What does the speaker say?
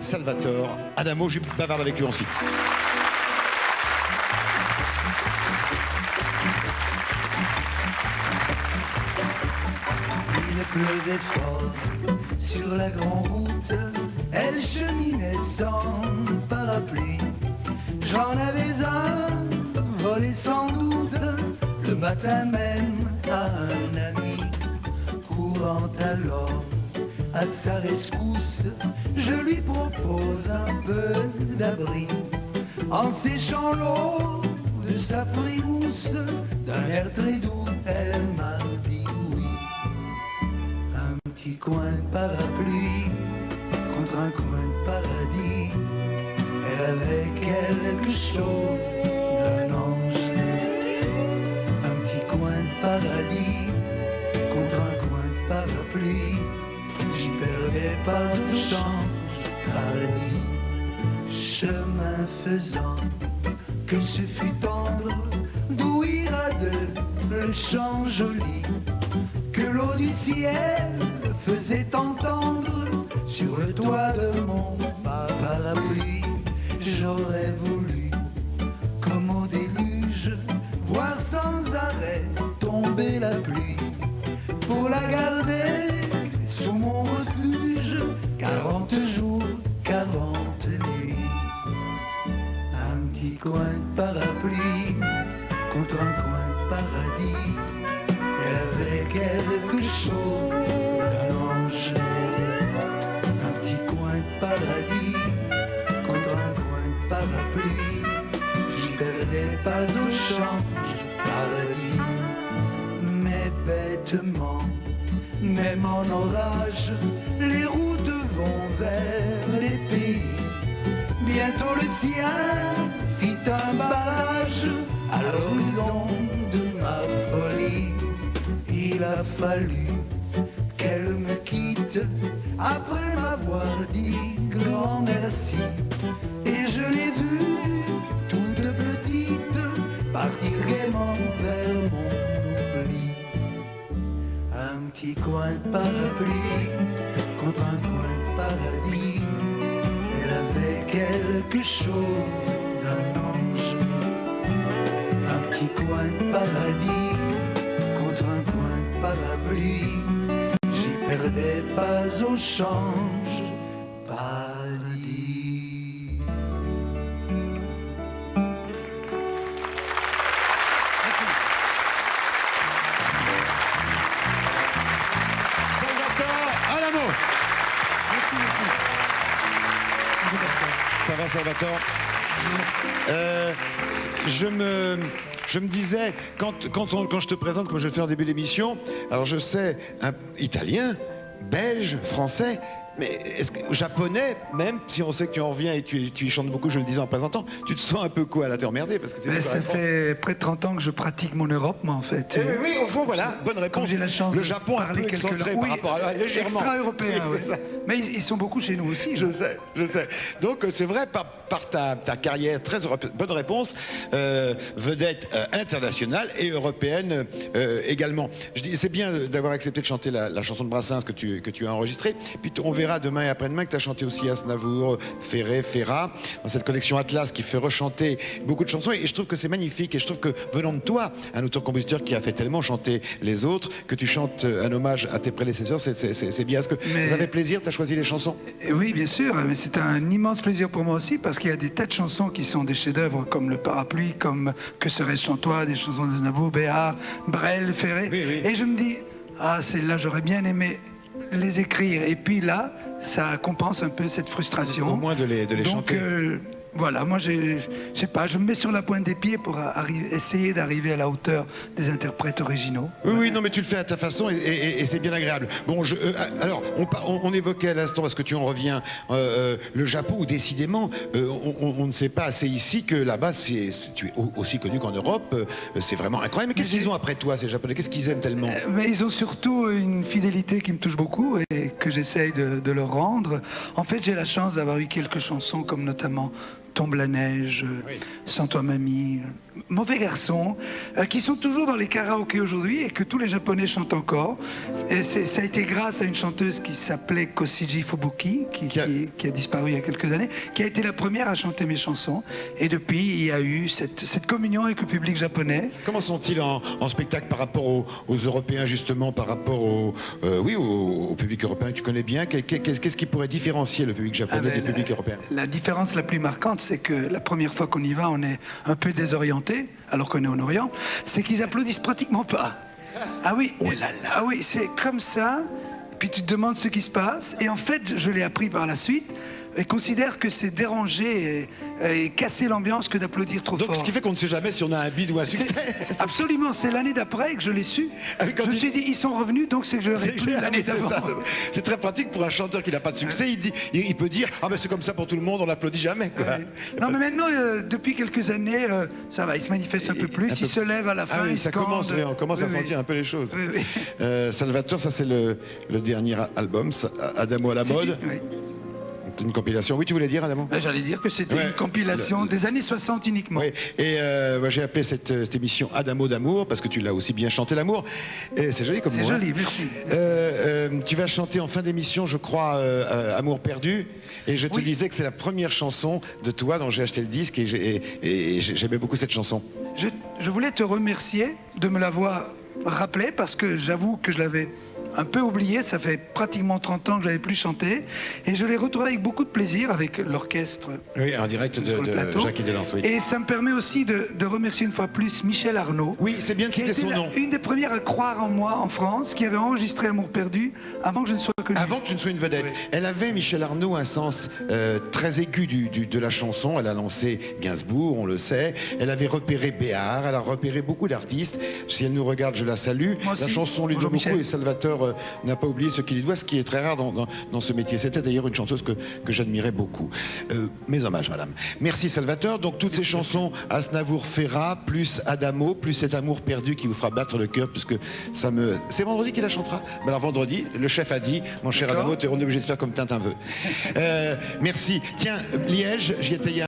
Salvatore Adamo. Je bavarde avec lui ensuite. Il pleuvait fort sur la grande route, elle cheminait sans parapluie. J'en avais un, volé sans doute, le matin même à un ami. Courant alors à sa rescousse, je lui propose un peu d'abri. En séchant l'eau de sa frimousse, d'un air très doux, elle m'a dit oui. Un petit coin de parapluie contre un coin de paradis, elle avait quelque chose d'un ange. Un petit coin de paradis contre un coin de parapluie, j'y perdais pas au change, paradis. Chemin faisant, que ce fut tendre, d'ouïr à deux le chant joli, que l'eau du ciel faisait entendre sur le toit de mon parapluie. J'aurais voulu, comme au déluge, voir sans arrêt tomber la pluie, pour la garder sous mon refuge, 40 jours, 40 nuits. Un petit coin de parapluie contre un coin de paradis, elle avait quelque chose d'un ange. Un petit coin de paradis contre un coin de parapluie, j'y perdais pas au change, paradis. Mais bêtement, même en orage, les routes vont vers les pays. Bientôt le sien fit un barrage à l'horizon de ma folie. Il a fallu qu'elle me quitte après m'avoir dit grand merci. Et je l'ai vue, toute petite, partir gaiement vers mon oubli. Un petit coin de parapluie contre un coin de paradis, elle avait quelque chose d'un ange. Un petit coin de paradis contre un coin de parapluie, j'y perdais pas au change, paradis. Merci. Salvatore Adamo. Merci, merci. Bonjour Pascal. Ça va, Salvatore? Je me disais, quand je te présente, comme je le fais en début d'émission, alors je sais, italien, belge, français, mais est-ce que japonais, même si on sait que tu en reviens et tu y chantes beaucoup, je le disais en présentant, tu te sens un peu quoi là? T'es emmerdé parce que c'est. Mais ça fait près de 30 ans que je pratique mon Europe, moi, en fait. Oui, oui, au fond, voilà, bonne réponse. Comme j'ai la chance le Japon a parlé quelques langues par rapport à légèrement. Extra-européen, oui, oui. Mais ils sont beaucoup chez nous aussi. Je sais. Donc c'est vrai, par ta carrière, très bonne réponse, vedette internationale et européenne également. Je dis, c'est bien d'avoir accepté de chanter la chanson de Brassens que tu as enregistrée. Puis on verra demain et après-demain que tu as chanté aussi Aznavour, Ferré, Ferrat, dans cette collection Atlas qui fait rechanter beaucoup de chansons. Et je trouve que c'est magnifique. Et je trouve que venant de toi, un auteur-compositeur qui a fait tellement chanter les autres, que tu chantes un hommage à tes prédécesseurs, c'est bien. Est-ce que ça fait plaisir? Tu as choisi les chansons? Oui, bien sûr, mais c'est un immense plaisir pour moi aussi parce qu'il y a des tas de chansons qui sont des chefs-d'œuvre comme Le Parapluie, comme Que serais-je sans toi, des chansons d'Aznavour, Béard, Brel, Ferré. Oui, oui. Et je me dis, ah, celles-là, j'aurais bien aimé les écrire. Et puis là, ça compense un peu cette frustration. Au moins de les chanter. Donc, voilà, moi, je sais pas, je me mets sur la pointe des pieds pour essayer d'arriver à la hauteur des interprètes originaux. Oui, oui, non, mais tu le fais à ta façon et c'est bien agréable. Bon, alors, on évoquait à l'instant, parce que tu en reviens, le Japon, où décidément, on ne sait pas assez ici que là-bas, tu es aussi connu qu'en Europe. C'est vraiment incroyable. Mais qu'est-ce qu'ils ont après toi, ces Japonais? Qu'est-ce qu'ils aiment tellement? Mais ils ont surtout une fidélité qui me touche beaucoup et que j'essaye de leur rendre. En fait, j'ai la chance d'avoir eu quelques chansons, comme notamment Tombe la neige, Sans toi mamie, Mauvais garçon, qui sont toujours dans les karaokés aujourd'hui et que tous les Japonais chantent encore. Et ça a été grâce à une chanteuse qui s'appelait Kosiji Fubuki, qui a disparu il y a quelques années, qui a été la première à chanter mes chansons. Et depuis, il y a eu cette communion avec le public japonais. Comment sont-ils en spectacle par rapport aux Européens, justement, par rapport au public européen que tu connais bien? Qu'est-ce qui pourrait différencier le public japonais du public européen? La différence la plus marquante, c'est que la première fois qu'on y va, on est un peu désorienté, alors qu'on est en Orient, c'est qu'ils applaudissent pratiquement pas. Ah oui, oh là là. Ah oui, c'est comme ça, puis tu te demandes ce qui se passe, et en fait, je l'ai appris par la suite, et considère que c'est déranger et casser l'ambiance que d'applaudir trop fort. Donc ce qui fait qu'on ne sait jamais si on a un bide ou un succès. Absolument, c'est l'année d'après que je l'ai su. Je me suis dit, ils sont revenus, donc c'est que je l'aurais plus l'année d'avant. C'est très pratique pour un chanteur qui n'a pas de succès. Il peut dire, ah ben c'est comme ça pour tout le monde, on l'applaudit jamais. Quoi. Non mais maintenant, depuis quelques années, ça va, il se manifeste un peu plus, il se lève à la fin, il ça scande. commence, on commence à sentir un peu les choses. Salvatore, ça c'est le dernier album, Adamo à la mode. Une compilation. Oui, tu voulais dire, Adamo? J'allais dire que c'était une compilation des années 60 uniquement. Oui. Et j'ai appelé cette émission Adamo d'amour, parce que tu l'as aussi bien chanté, l'amour. Et c'est joli comme mot. C'est joli, merci. Tu vas chanter en fin d'émission, je crois, Amour perdu. Et je te disais que c'est la première chanson de toi dont j'ai acheté le disque et j'aimais beaucoup cette chanson. Je voulais te remercier de me l'avoir rappelé, parce que j'avoue que je l'avais un peu oublié, ça fait pratiquement 30 ans que je n'avais plus chanté, et je l'ai retrouvé avec beaucoup de plaisir avec l'orchestre. Oui, en direct de Jacques Delance, oui. Et ça me permet aussi de remercier une fois plus Michel Arnaud. Oui, c'est bien de citer son nom. Une des premières à croire en moi en France, qui avait enregistré Amour perdu avant que je ne sois connu. Avant que tu ne sois une vedette. Oui. Elle avait, Michel Arnaud, un sens très aigu de la chanson. Elle a lancé Gainsbourg, on le sait. Elle avait repéré Béard, elle a repéré beaucoup d'artistes. Si elle nous regarde, je la salue. La chanson lui doit beaucoup, et Salvatore n'a pas oublié ce qu'il lui doit, ce qui est très rare dans ce métier. C'était d'ailleurs une chanteuse que j'admirais beaucoup. Mes hommages, madame. Merci Salvatore. Donc toutes ces chansons, Aznavour Ferrat, plus Adamo, plus cet amour perdu qui vous fera battre le cœur, puisque ça me... C'est vendredi qu'il la chantera? Ben alors vendredi, le chef a dit, mon cher Adamo, on est obligé de faire comme Tintin veut. Merci. Tiens, Liège, j'y étais hier.